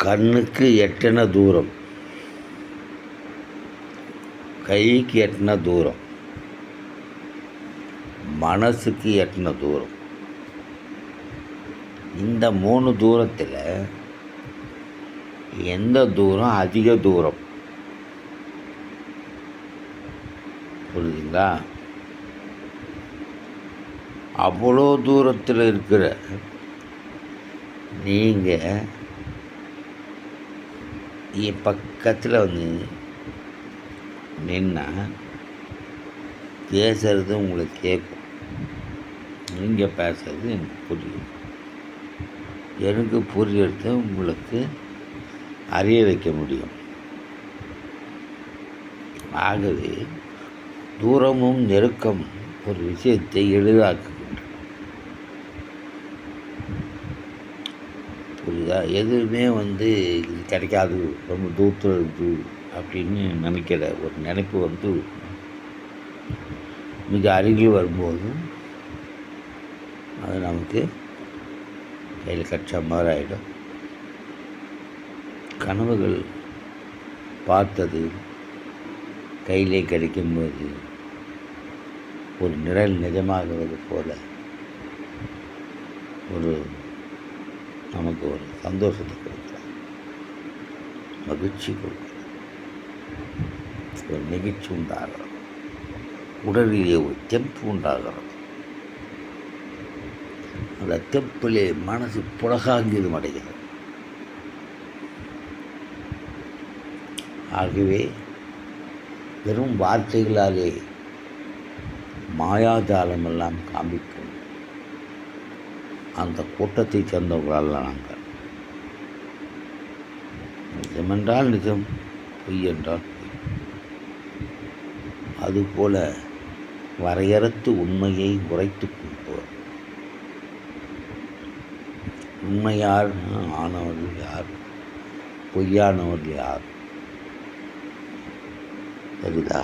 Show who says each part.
Speaker 1: கண்ணுக்கு எட்டின தூரம், கைக்கு எட்டின தூரம், மனசுக்கு எட்டின தூரம். இந்த 3 தூரத்தில் எந்த தூரம் அதிக தூரம்? புரியுதுங்களா? அவ்வளோ தூரத்தில் இருக்கிற நீங்கள் என் பக்கத்தில் வந்து நின்னா பேசுகிறது உங்களுக்கு கேட்கும், நீங்கள் பேசுகிறது எனக்கு புரியும், எனக்கு புரியறது உங்களுக்கு அறிய வைக்க முடியும். ஆகவே தூரமும் நெருக்கம் ஒரு விஷயத்தை எளிதாக்குகின்றன. புரியுதா? எதுவுமே இது கிடைக்காது, ரொம்ப தூரத்தில் இருக்குது அப்படின்னு நினைக்கிற ஒரு நினைப்பு மிக அருகில் வரும்போது அது நமக்கு கையில் கட்சா மாதிரி ஆகிடும். கனவுகள் பார்த்தது கையிலே கிடைக்கும்போது ஒரு நிழல் நிஜமாகிறது போல நமக்கு ஒரு சந்தோஷத்தை கொடுக்குறோம், மகிழ்ச்சி கொடுக்குறோம், ஒரு நெகிழ்ச்சி உண்டாகிறோம், உடலிலே ஒரு தெம்பு உண்டாகிறோம். அந்த தெம்பிலே மனசு புலகாங்கிதம் அடைகிறது. ஆகவே வெறும் வார்த்தைகளாலே மாயாஜாலமெல்லாம் காண்பிக்கும் அந்த கூட்டத்தை சேர்ந்தவர்களால் நாங்கள். நிஜமென்றால் நிஜம், பொய் என்றால் பொய். அதுபோல வரையறுத்து உண்மையை உரைத்து கொள்வோர். உண்மையார் ஆனவர்கள் யார், பொய்யானவர்கள் யார்? சரிதா?